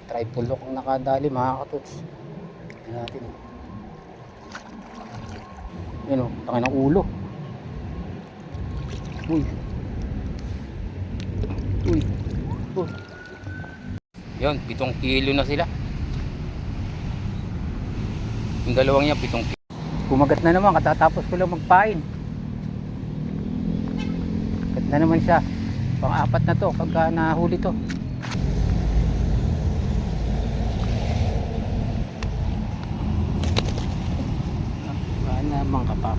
Tripod lock ang nakadali mga katuts. Tignan natin. Yan o, tangin ng ulo. Uy. Uy. Oh. Yan, 7 kilo na sila. Yung dalawang yan, 7 kilo. Kumagat na naman, katatapos ko lang magpain. Kagat na naman siya. Pang-apat na to pagka nahuli to. Naman ka pa.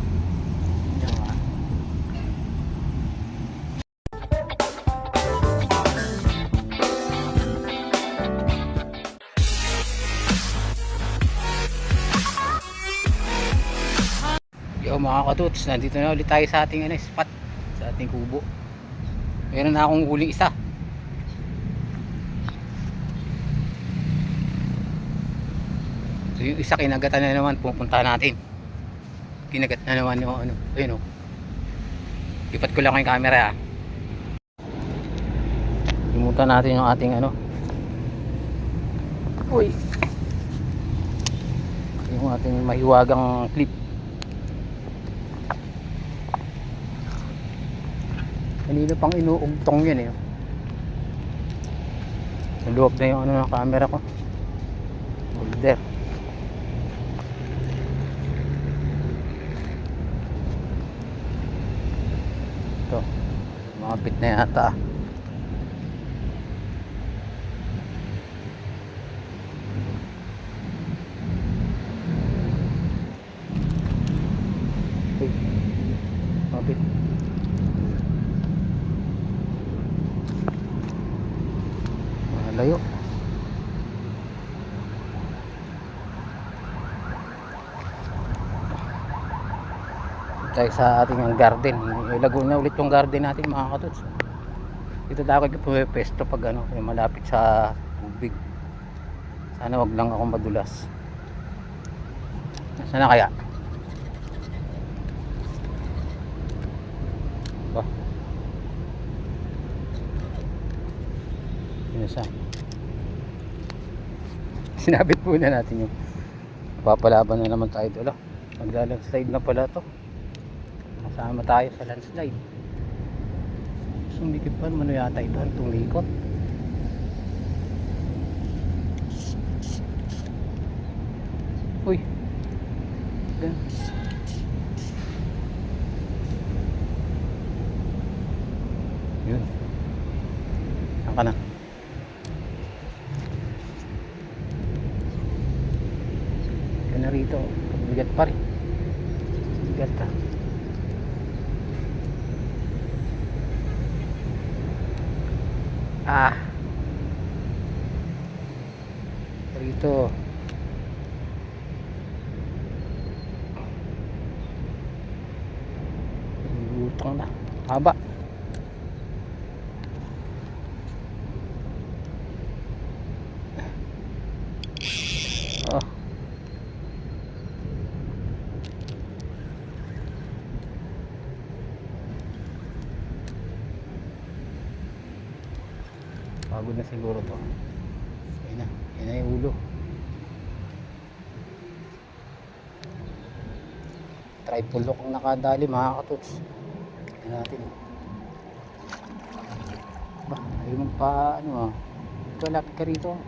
Yo mga katuts, nandito na ulit tayo sa ating spot, sa ating kubo. Meron na akong huling isa. So yung isa kinagatan na naman, pupunta natin. Kinagat na naman yung ano, ayun o. Lipat ko lang yung camera. Limutan natin yung ating ano. Uy. Yung ating mahiwagang clip. Kanina pang inuugtong yun eh. Naloob na yung ano ng camera ko. Holder. Ito. Mapit na yata. Uy. Mapit. Layo. Tayo sa ating garden. Ilago na ulit yung garden natin mga katuts. Dito daw ako pumepesto pag ano, malapit sa tubig. Sana wag lang ako madulas. Nasaan na kaya? Ba? Saan? Sinabit muna natin yung papalaban na naman tayo doon. Magla-landslide na pala to. Kasama tayo sa landslide. Sumikip pa naman yata ito. Tumikot. Uy. Gan. Yun. Saan ka na? Na rito, bigat pa rin. Bigat ha. Rito. Lutang na. Haba. Oh. Pagod na siguro to. Ayun na. Ayun na yung ulo. Tripod lock ang nakadali mga katuts. Tignan natin. Ba, ayaw mong pa ano ah. Ito, lapit ka rito.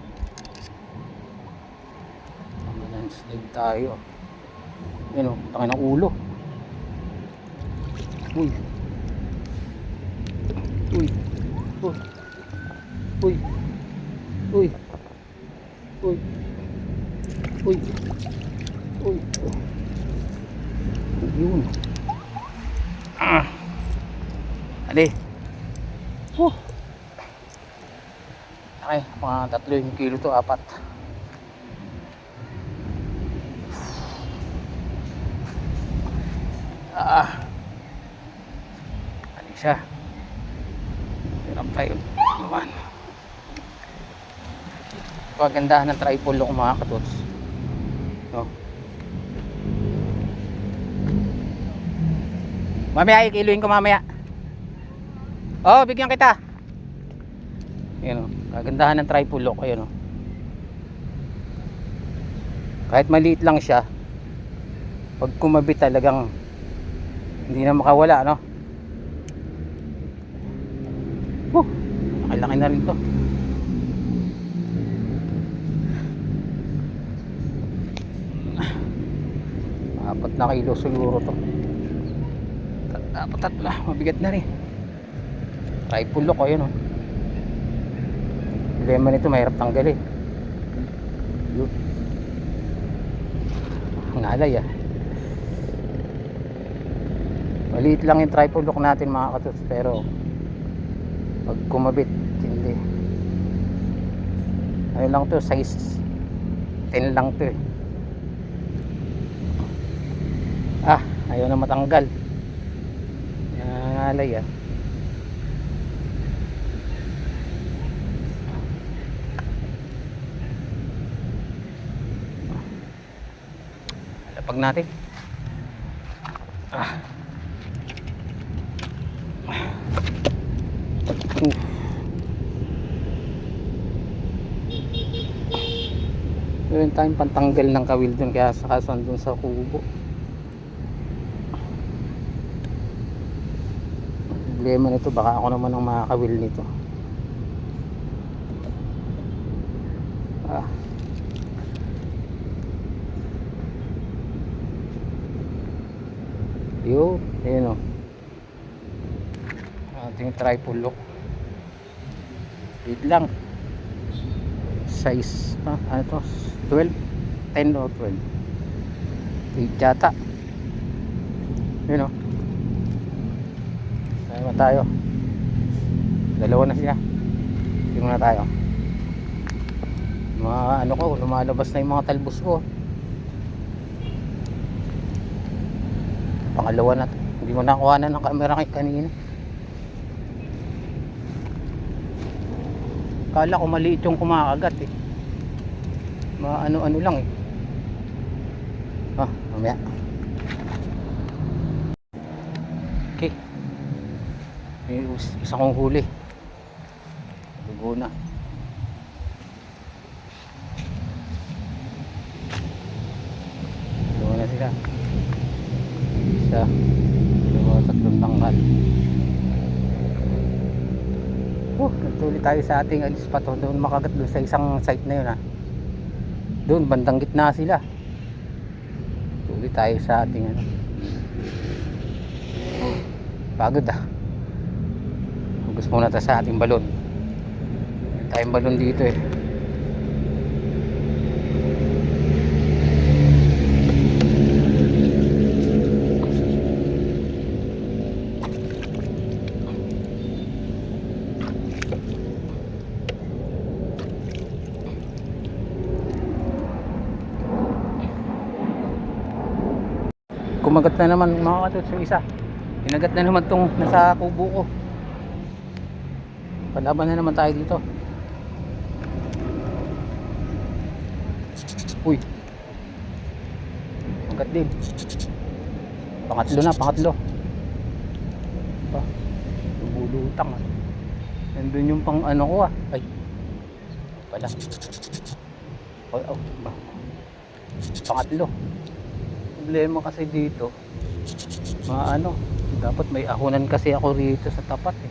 Slide tayo. Yan o, tangin ng ulo. Uy. Uy. Uy. Uy. Uy. Uy. Uy. Uy. Yun. Ali. Okay, mga 3 kilo to, 4. Ano siya? Hirap tayo naman. Pagandahan ng tripod lock mga katuts. No? Mamaya ikiluin ko mamaya. Oh, bigyan kita. Ayun oh, kagandahan ng tripod lock, ayun oh. Kahit maliit lang siya, pag kumabit talagang hindi na makawala, no? Laki na rin to. Apat na kilo siguro to. Dapat tatlo, mabigat na rin. Tripod lock, ayun, oh. Problema nito, mahirap tanggalin. Yun. Ngalay, ah. Maliit lang yung tripod lock natin, mga katuts, pero pag kumabit, hindi. Ano lang to, size 10 lang to, eh. Ayaw na matanggal. Ngalay, ah. Lapag natin. Meron tayong pantanggal ng kawil dun, kaya sakasan dun sa kubo. Problema nito, baka ako naman ang makakawil nito. Yun, ayun, oh. Ating tripod lock. Wait lang. Size, ano to? 12? 10 o 12? 8 yata. Yun, oh. Saan tayo? Dalawa na siya. Tingnan na tayo. Mga ano ko, lumalabas na yung mga talbos ko. Pangalawa na to. Hindi mo nakuha na ng camera kay kanina. Kala ko maliit yung kumakagat, eh. Ano-ano lang, eh. Mamaya. Okay. May isa kong huli. Lugo na. Lugo na sila. Isa. Dalawa, tatlong tangkal. Nagtuloy tayo sa ating alis pa to. Doon makagat doon sa isang site na yun, ha. Doon bandang gitna sila. Tuloy tayo sa ating ano. Pagod, ah. Gusto muna tayo sa ating balon. May tayong balon dito, eh. Kumagat na naman, mga katuts, yung isa. Kinagat na naman tong nasa kubo ko. Palaban na naman tayo dito. Uy, magat din. Pangatlo na, pangatlo. Bulutang, ah. Nandun yung pang ano ko, ah. Ay, pala. Pangatlo. Problema kasi dito, dapat may ahunan kasi ako rito sa tapat, eh.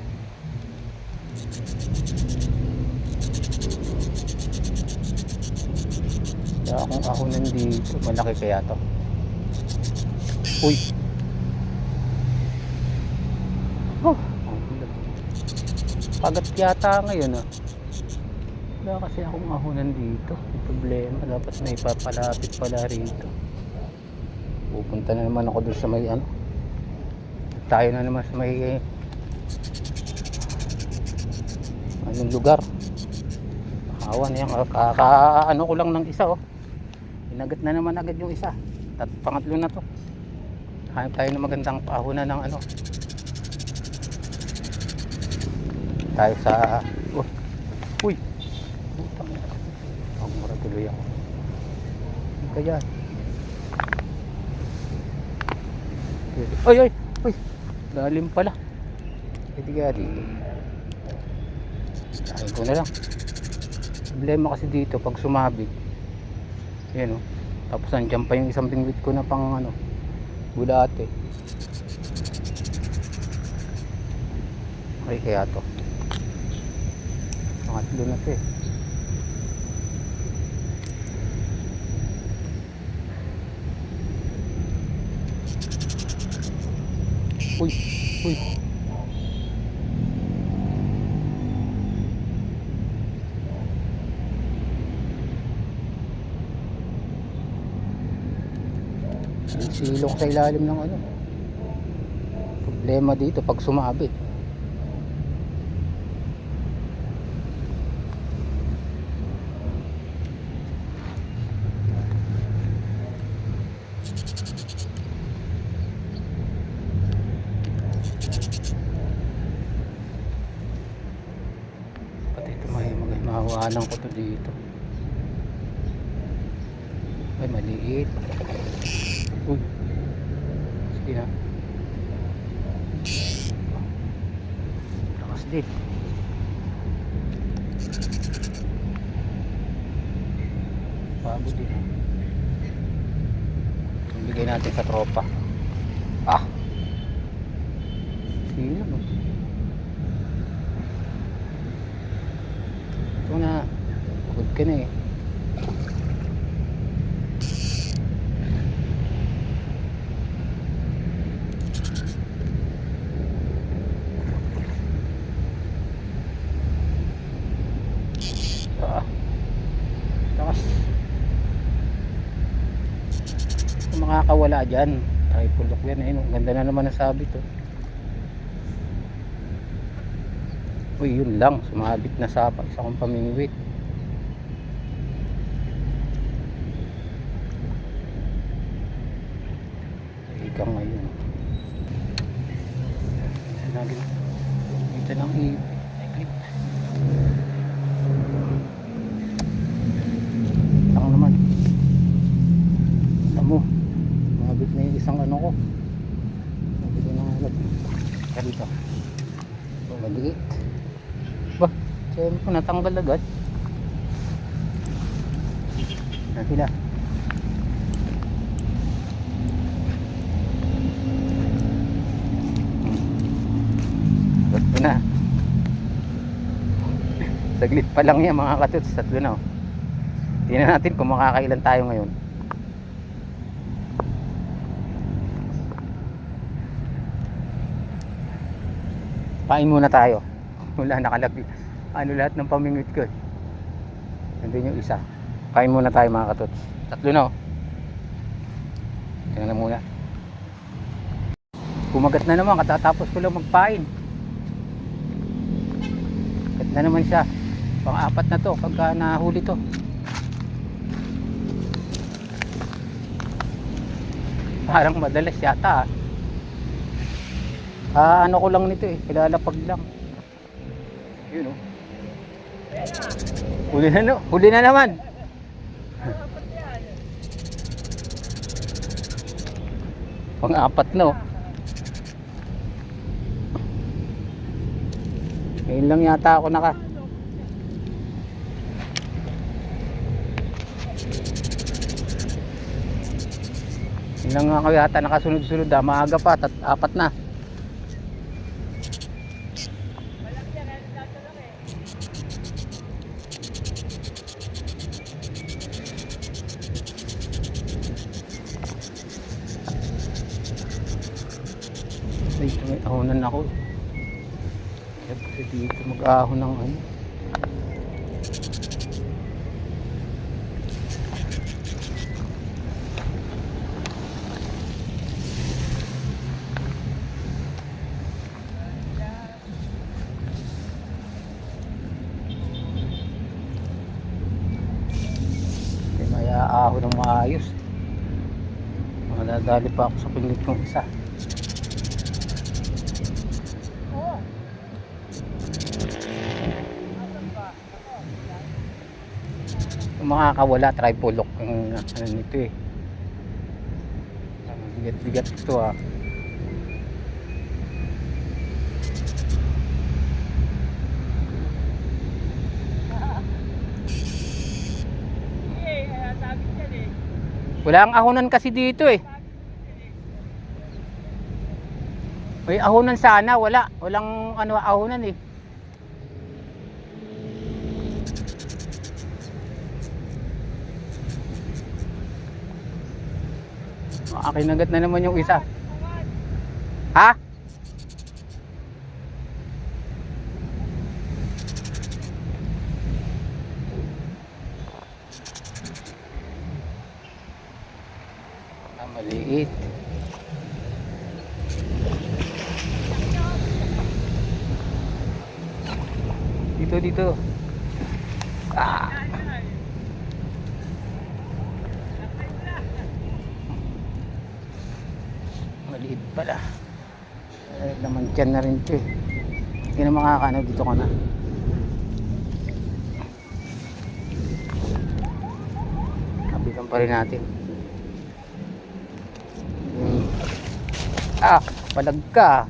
Kaya akong ahunan dito, malaki kaya to. Uy, pagat yata ngayon, ah. Wala kasi akong ahunan dito. May problema, dapat may papalapit pala rito. Pupunta na naman ako doon sa may ano. Tayo na naman sa may anong lugar. Awan yan. Ano ko lang ng isa, oh. Inagat na naman agad yung isa. Pangatlo na to. Hanap tayo ng magandang pahunan ng ano. Tayo sa uy. Mura tuloy ako. Kaya Ay, lalim pala. Hindi kaya dito. Kain ko na lang. Problema kasi dito pag sumabit. Yan, oh. Tapos andyan pa yung isang bingwit ko na pang ano, bulate. Ay kaya to. Pangatlo na to eh. Uy, uy. Silong sa ilalim ng ano. Problema dito pag sumabit. Pati ito mahawanan ko to dito. Ay maliit. Uy. Sige na. Lakas din. Bago din. Bigay natin sa tropa. Ah. Sino mo? Ito na. Pagod ka na eh. Takas kung makakawala dyan tripod yan eh. Ganda na naman ang sabit oh. Uy yun lang sumabit na sa isa kong pamingwit. Ikaw ngayon dito ng i-clip lang naman. Tamo mabit na yung isang ano ko mabit na agad karito maliit ba siyempre natanggal agad na sila tatlo na saglit pa lang yan mga katuts tatlo na oh. Tingnan natin kung makakailan tayo ngayon. Pain muna tayo. Wala nakalagay. Ano lahat ng pamingwit ko. Nandun yung isa. Pain muna tayo mga katots. Tatlo na oh. Tingnan na muna. Kumagat na naman. Katatapos ko lang magpain. Kagat na naman siya. Pang-apat na to pagka nahuli to. Parang madalas yata ano ko lang nito eh, ilalapag lang yun oh. Huli na no, huli na naman. Pang-apat no. Ngayon lang yata ako Ilang nga yata nakasunod-sunod maaga pa at apat na. Ay, may ahonan ako. Kasi dito mag-ahon ng ano. Ahon ng maayos. Madadali pa ako sa pingwit kong isa. Kung makakawala tripod ang ano nito eh. Bigat-bigat ito ah. Wala ang ahonan kasi dito eh. May ahonan sana, wala. Walang ano ahonan eh. Kinagat na naman yung isa. Ha? Maliit. Dito. Ah. Maliit pala. Ay, naman dyan na rin ito eh. Hindi na makakano, dito ka na. Kabitan pa rin natin. Palag ka.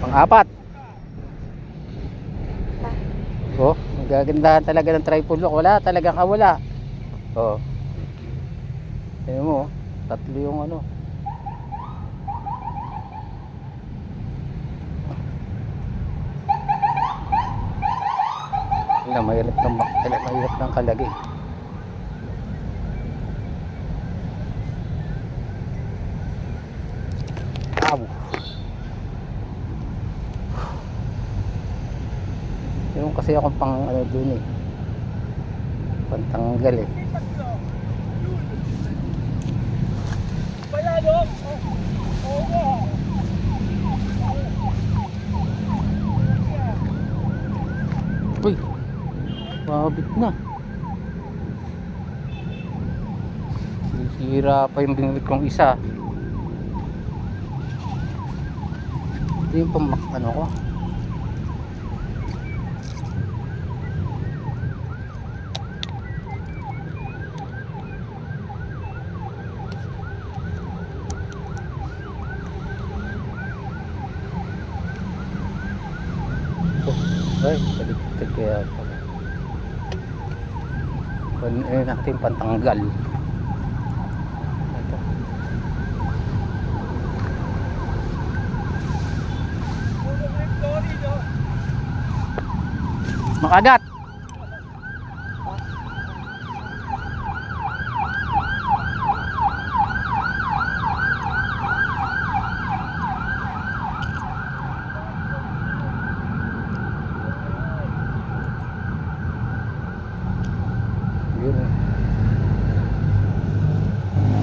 Pang-apat. Oh, magagandahan talaga ng tripod lock. Wala, talagang kawala. Oh. Tingnan mo, tatlo yung ano. Mahirap ng kalagay. Yung kasi akong pang ano dun eh, pantanggal eh. Uy, mabit na. Sira pa yung binigit kong isa. Ito yung pang ano ko. Ay, baliktad kaya pala. Ayun natin pantanggal. Ito. Makagat.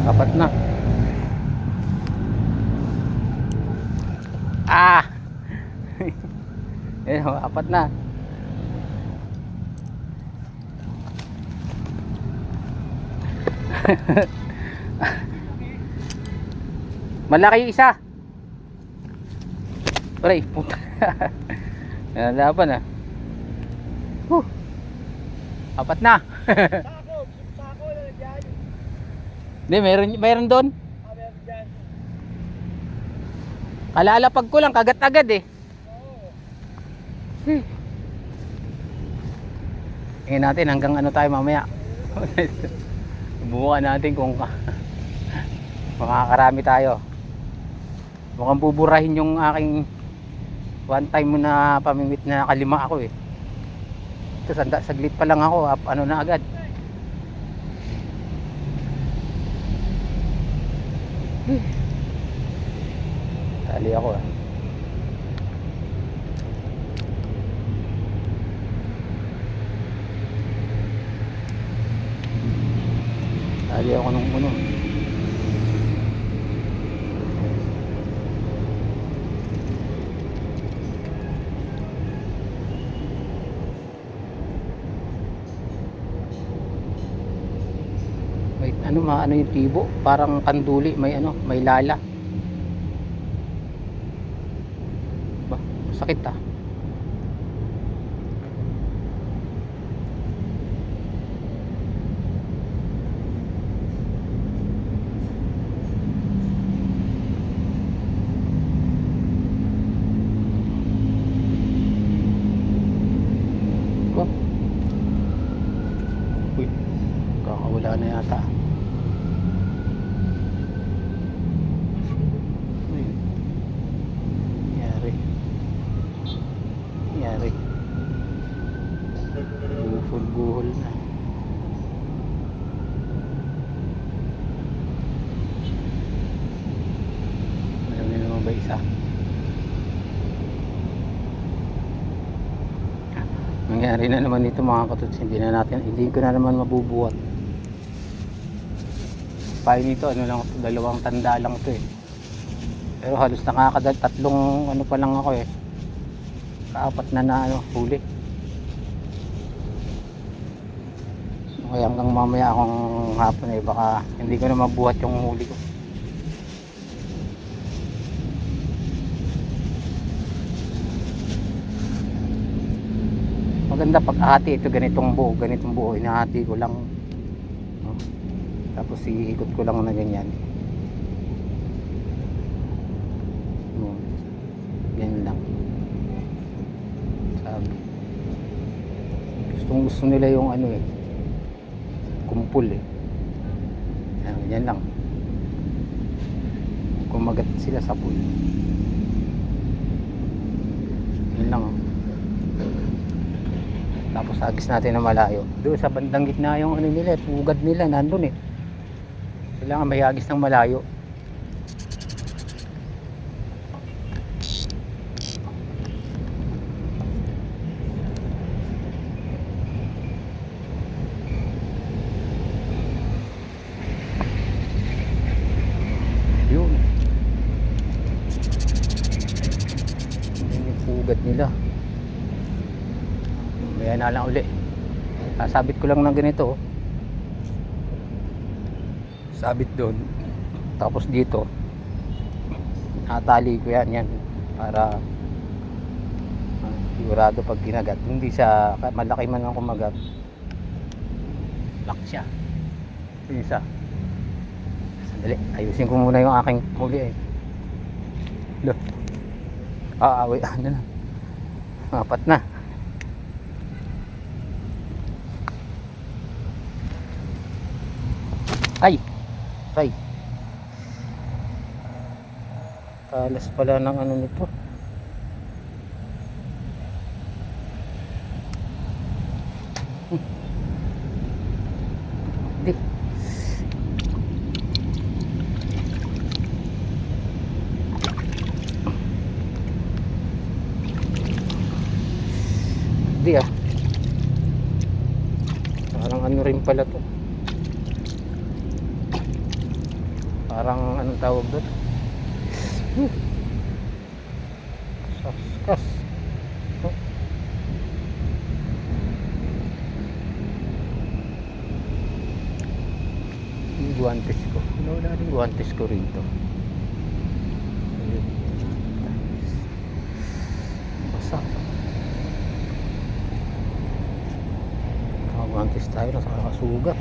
Apat na. Apat na. Malaki yung isa. Aray, puta. Nalaban ah. Apat na. Sako na nagyan. Hindi, mayroon doon. Meron dyan. Kalalapag ko lang, kagat agad eh. Tingnan natin hanggang ano tayo mamaya. Bubukan natin kung makakarami tayo. Mukhang buburahin yung aking one time mo na pamimit na kalima ako eh. Ito saglit pa lang ako, ano na agad. Tali ako ah. Tali ako nung uno. May ano yung tibo, parang kanduli, may may lala. Ba, sakit ah. wala na yata. Ayun. Yari buhol na. Marami naman ba isa? Nangyari na naman dito mga katuts, hindi ko na naman mabubuhat. Payo nito ano lang to, 2 tanda lang to eh. Pero halos tatlong ano pa lang ako eh. Kaapat na ano, huli. Kaya hanggang mamaya akong hapon eh, baka hindi ko na mabuhat yung huli ko. Maganda pag ahati ito, ganitong buo, inahati ko lang. No? Tapos iikot ko lang na ganyan. No. Ganyan lang. Sabi. Gusto nila yung ano eh, kumpul eh. Ganyan lang. Kumagat sila sa pool. Ganyan lang oh. Tapos agis natin na malayo. Doon sa bandang gitna yung ano nila, pugad nila nandun eh. Kailangan may agis ng malayo. Yun. Yun yung pugad nila. Kaya na lang uli. Sabit ko lang ng ganito. Sabit doon. Tapos dito. Natali ko yan para sigurado pag kinagat. Hindi siya malaki man ang kumagat. Lock siya. Yung isa. Sandali. Ayusin ko muna yung aking huli eh. Look. Wait. Ano na. 4 na. Ay! Talas pala ng ano nito. Hindi. Hindi ah. Parang ano rin pala to. Parang anong tawag doon? Saskas. Oh. Yung guwantes ko. Wala rin guwantes ko rito. Basa. Guwantes tayo na sa kakasugat.